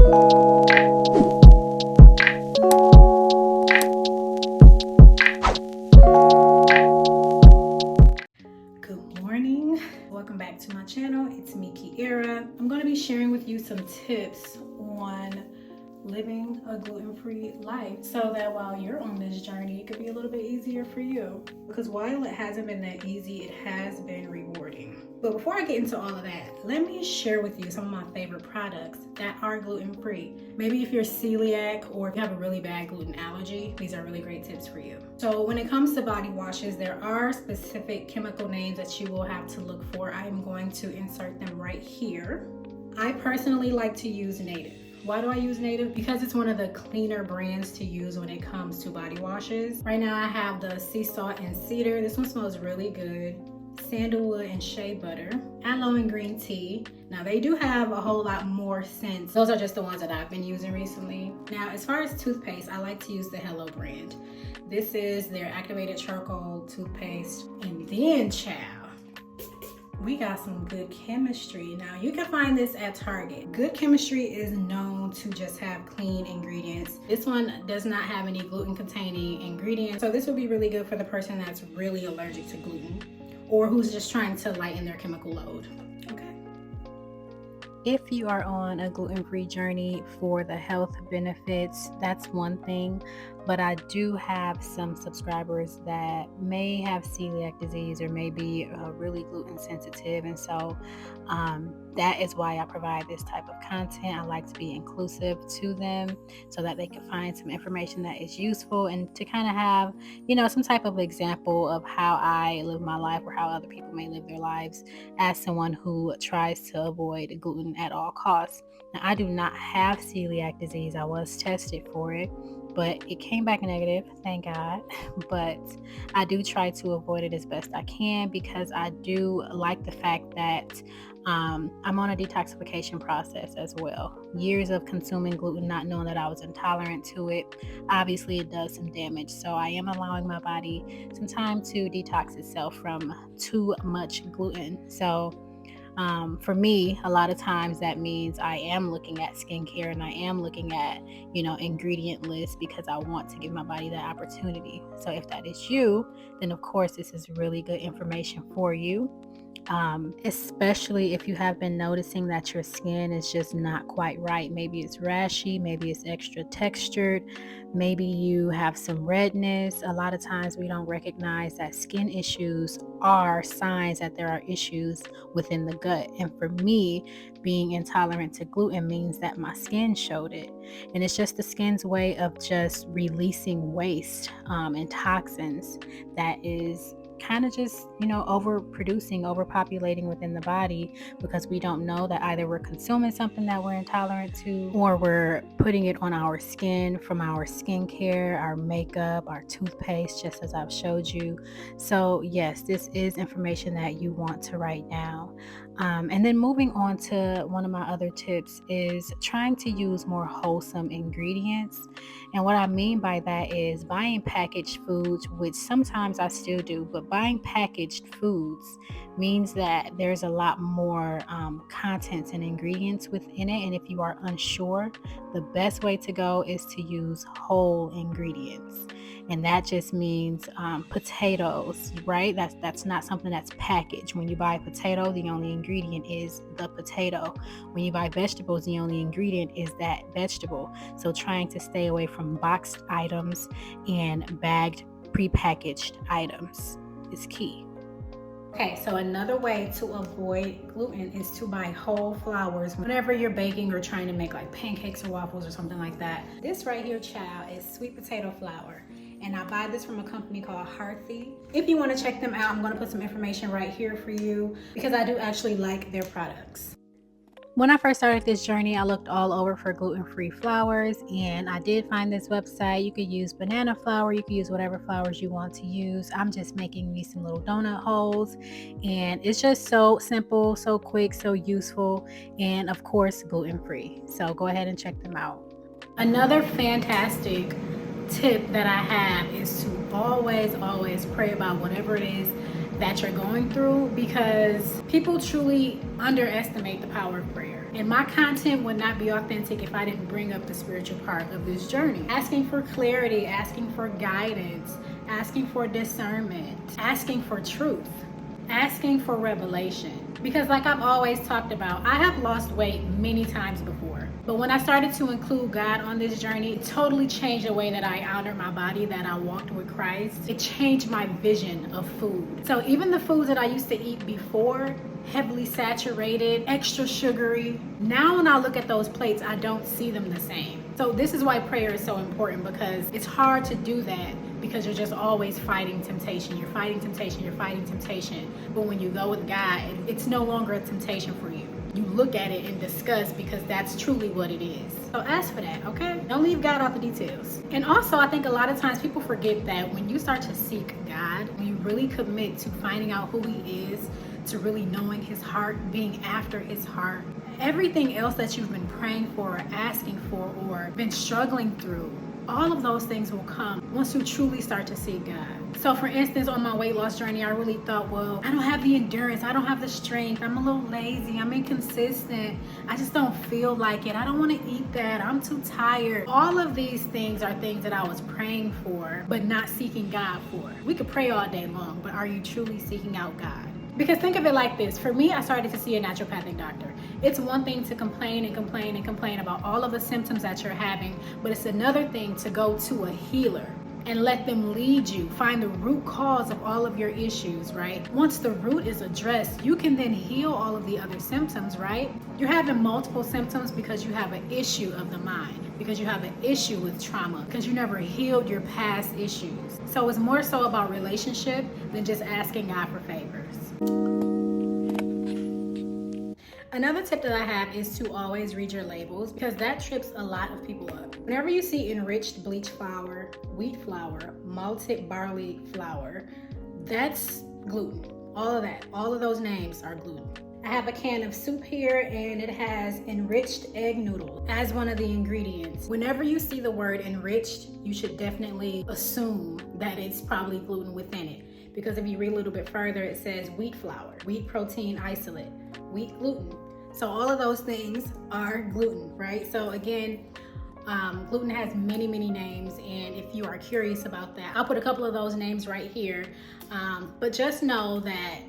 Good morning. Welcome back to my channel. It's me, Kiera. I'm going to be sharing with you some tips on living a gluten-free life so that while you're on this journey, it could be a little bit easier for you. Because while it hasn't been that easy, it has been rewarding. But before I get into all of that, let me share with you some of my favorite products that are gluten-free. Maybe if you're celiac or if you have a really bad gluten allergy, these are really great tips for you. So when it comes to body washes, there are specific chemical names that you will have to look for. I am going to insert them right here. I personally like to use Native. Why do I use Native? Because it's one of the cleaner brands to use when it comes to body washes. Right now I have the sea salt and cedar. This one smells really good. Sandalwood and shea butter, aloe and green tea. Now they do have a whole lot more scents. Those are just the ones that I've been using recently. Now as far as toothpaste, I like to use the Hello brand. This is their activated charcoal toothpaste. And then, child, we got some Good Chemistry. Now you can find this at Target. Good Chemistry is known to just have clean ingredients. This one does not have any gluten containing ingredients. So this would be really good for the person that's really allergic to gluten or who's just trying to lighten their chemical load. Okay. If you are on a gluten-free journey for the health benefits, that's one thing. But I do have some subscribers that may have celiac disease or may be really gluten sensitive. And so that is why I provide this type of content. I like to be inclusive to them so that they can find some information that is useful and to kind of have, some type of example of how I live my life or how other people may live their lives as someone who tries to avoid gluten at all costs. Now, I do not have celiac disease. I was tested for it, but it came back negative, thank God. But I do try to avoid it as best I can because I do like the fact that I'm on a detoxification process as well. Years of consuming gluten, not knowing that I was intolerant to it, obviously it does some damage. So I am allowing my body some time to detox itself from too much gluten. So for me, a lot of times that means I am looking at skincare and I am looking at, ingredient lists because I want to give my body that opportunity. So if that is you, then of course this is really good information for you. Especially if you have been noticing that your skin is just not quite right. Maybe it's rashy, maybe it's extra textured, maybe you have some redness. A lot of times we don't recognize that skin issues are signs that there are issues within the gut. And for me, being intolerant to gluten means that my skin showed it. And it's just the skin's way of just releasing waste and toxins that is kind of just overpopulating within the body because we don't know that either we're consuming something that we're intolerant to or we're putting it on our skin from our skincare, our makeup, our toothpaste, just as I've showed you. So yes, this is information that you want to write down. And then moving on to one of my other tips is trying to use more wholesome ingredients. And what I mean by that is buying packaged foods, which sometimes I still do, but buying packaged foods means that there's a lot more contents and ingredients within it. And if you are unsure, the best way to go is to use whole ingredients. And that just means potatoes, right? That's not something that's packaged. When you buy a potato, the only ingredient is the potato. When you buy vegetables, the only ingredient is that vegetable. So trying to stay away from boxed items and bagged, prepackaged items is key. Okay, so another way to avoid gluten is to buy whole flours whenever you're baking or trying to make like pancakes or waffles or something like that. This right here, child, is sweet potato flour. And I buy this from a company called Hearthy. If you want to check them out, I'm going to put some information right here for you because I do actually like their products. When I first started this journey, I looked all over for gluten-free flours, and I did find this website. You could use banana flour, you could use whatever flours you want to use. I'm just making me some little donut holes, and it's just so simple, so quick, so useful, and of course gluten-free. So go ahead and check them out. Another fantastic tip that I have is to always pray about whatever it is that you're going through, because people truly underestimate the power of prayer. And my content would not be authentic if I didn't bring up the spiritual part of this journey. Asking for clarity, asking for guidance, asking for discernment, asking for truth, asking for revelation. Because like I've always talked about, I have lost weight many times before. But when I started to include God on this journey, it totally changed the way that I honored my body, that I walked with Christ. It changed my vision of food. So even the foods that I used to eat before, heavily saturated, extra sugary, now when I look at those plates, I don't see them the same. So this is why prayer is so important, because it's hard to do that because you're just always fighting temptation. You're fighting temptation, you're fighting temptation. But when you go with God, it's no longer a temptation for you. You look at it in disgust because that's truly what it is. So ask for that, okay? Don't leave God out the details. And also, I think a lot of times people forget that when you start to seek God, when you really commit to finding out who He is, to really knowing His heart, being after His heart, everything else that you've been praying for or asking for or been struggling through, all of those things will come once you truly start to seek God. So for instance, on my weight loss journey, I really thought, well, I don't have the endurance, I don't have the strength, I'm a little lazy, I'm inconsistent, I just don't feel like it, I don't want to eat that, I'm too tired. All of these things are things that I was praying for, but not seeking God for. We could pray all day long, but are you truly seeking out God? Because think of it like this. For me, I started to see a naturopathic doctor. It's one thing to complain and complain and complain about all of the symptoms that you're having, but it's another thing to go to a healer and let them lead you, find the root cause of all of your issues, right? Once the root is addressed, you can then heal all of the other symptoms, right? You're having multiple symptoms because you have an issue of the mind, because you have an issue with trauma, because you never healed your past issues. So it's more so about relationship than just asking God for favors. Another tip that I have is to always read your labels, because that trips a lot of people up. Whenever you see enriched bleach flour, wheat flour, malted barley flour, that's gluten. All of those names are gluten. I have a can of soup here and it has enriched egg noodles as one of the ingredients. Whenever you see the word enriched, you should definitely assume that it's probably gluten within it. Because if you read a little bit further, it says wheat flour, wheat protein isolate, wheat gluten. So all of those things are gluten, right? So again, gluten has many, many names. And if you are curious about that, I'll put a couple of those names right here. But just know that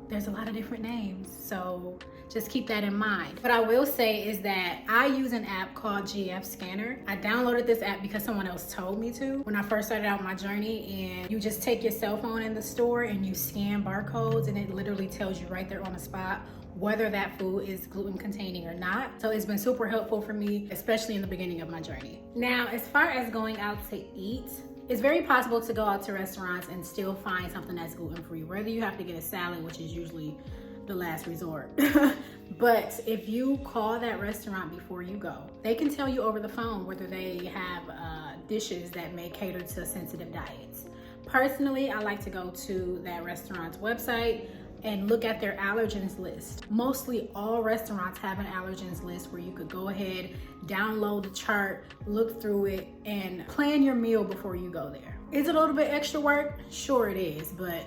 there's a lot of different names. So just keep that in mind. What I will say is that I use an app called GF Scanner. I downloaded this app because someone else told me to when I first started out my journey, and you just take your cell phone in the store and you scan barcodes and it literally tells you right there on the spot whether that food is gluten containing or not. So it's been super helpful for me, especially in the beginning of my journey. Now, as far as going out to eat, it's very possible to go out to restaurants and still find something that's gluten-free, whether you have to get a salad, which is usually the last resort. But if you call that restaurant before you go, they can tell you over the phone whether they have dishes that may cater to sensitive diets. Personally, I like to go to that restaurant's website and look at their allergens list. Mostly all restaurants have an allergens list where you could go ahead, download the chart, look through it, and plan your meal before you go there. Is it a little bit extra work? Sure it is, but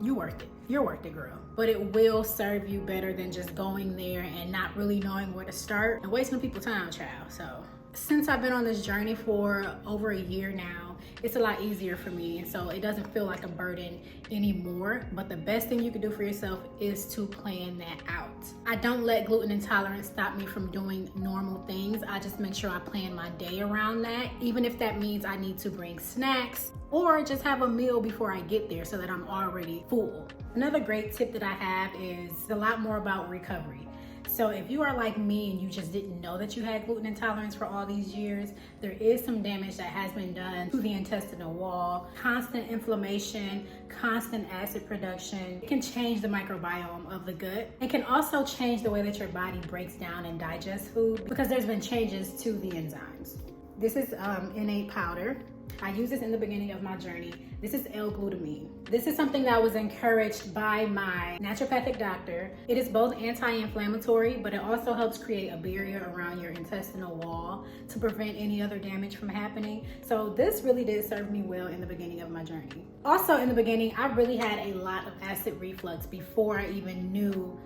you worth it. You're worth it, girl. But it will serve you better than just going there and not really knowing where to start and wasting people's time, child. So since I've been on this journey for over a year now, it's a lot easier for me, and so it doesn't feel like a burden anymore. But the best thing you can do for yourself is to plan that out. I don't let gluten intolerance stop me from doing normal things. I just make sure I plan my day around that, even if that means I need to bring snacks or just have a meal before I get there so that I'm already full. Another great tip that I have is a lot more about recovery. So if you are like me and you just didn't know that you had gluten intolerance for all these years, there is some damage that has been done to the intestinal wall. Constant inflammation, constant acid production. It can change the microbiome of the gut. It can also change the way that your body breaks down and digests food because there's been changes to the enzymes. This is innate powder. I use this in the beginning of my journey. This is L-glutamine. This is something that was encouraged by my naturopathic doctor. It is both anti-inflammatory, but it also helps create a barrier around your intestinal wall to prevent any other damage from happening. So this really did serve me well in the beginning of my journey. Also in the beginning, I really had a lot of acid reflux before I even knew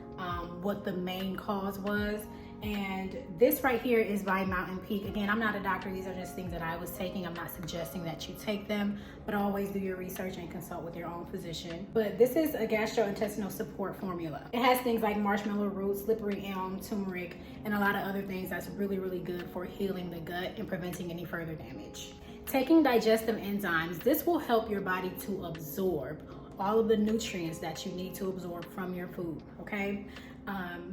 what the main cause was. And this right here is by Mountain Peak. Again, I'm not a doctor. These are just things that I was taking. I'm not suggesting that you take them, but always do your research and consult with your own physician. But this is a gastrointestinal support formula. It has things like marshmallow roots, slippery elm, turmeric, and a lot of other things that's really, really good for healing the gut and preventing any further damage. Taking digestive enzymes, this will help your body to absorb all of the nutrients that you need to absorb from your food, okay?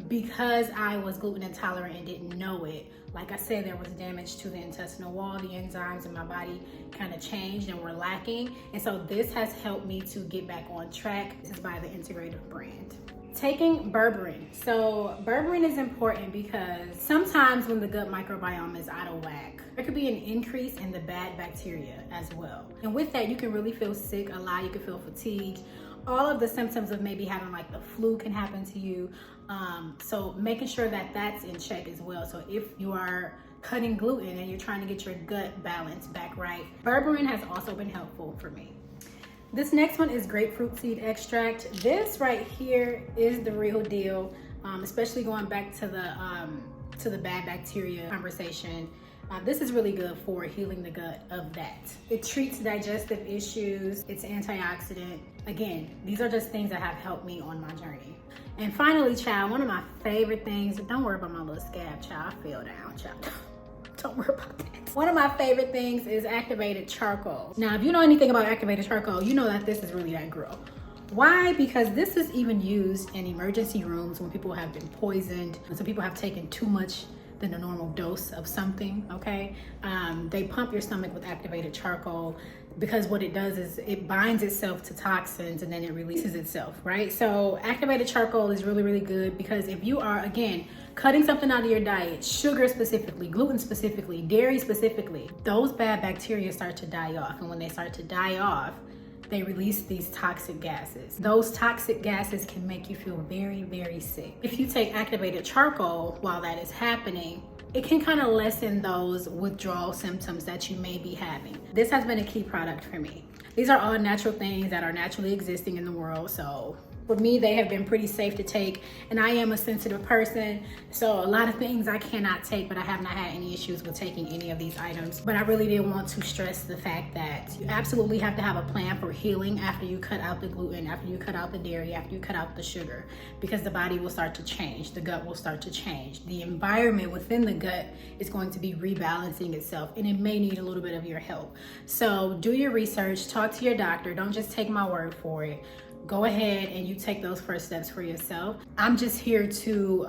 Because I was gluten intolerant and didn't know it, like I said, there was damage to the intestinal wall. The enzymes in my body kind of changed and were lacking. And so this has helped me to get back on track. This is by the Integrative brand. Taking berberine. So berberine is important because sometimes when the gut microbiome is out of whack, there could be an increase in the bad bacteria as well. And with that, you can really feel sick a lot. You can feel fatigued. All of the symptoms of maybe having like the flu can happen to you. So making sure that that's in check as well. So if you are cutting gluten and you're trying to get your gut balance back right, berberine has also been helpful for me. This next one is grapefruit seed extract. This right here is the real deal, especially going back to the bad bacteria conversation. This is really good for healing the gut of that. It treats digestive issues. It's antioxidant. Again, these are just things that have helped me on my journey. And finally, child, one of my favorite things, don't worry about my little scab, child. I fell down, child. Don't worry about that. One of my favorite things is activated charcoal. Now, if you know anything about activated charcoal, you know that this is really that girl. Why? Because this is even used in emergency rooms when people have been poisoned. Some people have taken too much than a normal dose of something, okay? They pump your stomach with activated charcoal because what it does is it binds itself to toxins and then it releases itself, right? So activated charcoal is really, really good because if you are, again, cutting something out of your diet, sugar specifically, gluten specifically, dairy specifically, those bad bacteria start to die off. And when they start to die off, they release these toxic gases. Those toxic gases can make you feel very, very sick. If you take activated charcoal while that is happening, it can kind of lessen those withdrawal symptoms that you may be having. This has been a key product for me. These are all natural things that are naturally existing in the world. So for me, they have been pretty safe to take, and I am a sensitive person, so a lot of things I cannot take, but I have not had any issues with taking any of these items. But I really did want to stress the fact that you absolutely have to have a plan for healing after you cut out the gluten, after you cut out the dairy, after you cut out the sugar, because the body will start to change, the gut will start to change. The environment within the gut is going to be rebalancing itself, and it may need a little bit of your help. So do your research, talk to your doctor, don't just take my word for it. Go ahead and you take those first steps for yourself. I'm just here to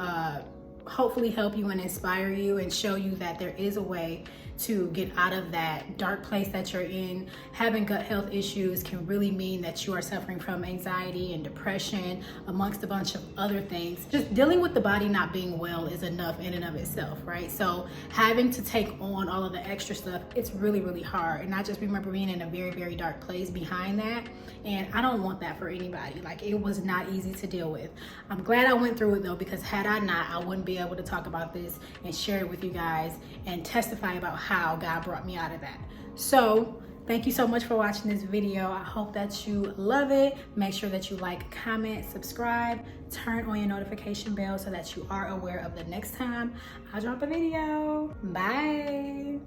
hopefully help you and inspire you and show you that there is a way to get out of that dark place that you're in. Having gut health issues can really mean that you are suffering from anxiety and depression, amongst a bunch of other things. Just dealing with the body not being well is enough in and of itself, right? So having to take on all of the extra stuff, it's really, really hard. And I just remember being in a very, very dark place behind that. And I don't want that for anybody. Like, it was not easy to deal with. I'm glad I went through it though, because had I not, I wouldn't be able to talk about this and share it with you guys and testify about how God brought me out of that. So thank you so much for watching this video. I hope that you love it. Make sure that you like, comment, subscribe, turn on your notification bell so that you are aware of the next time I drop a video. Bye.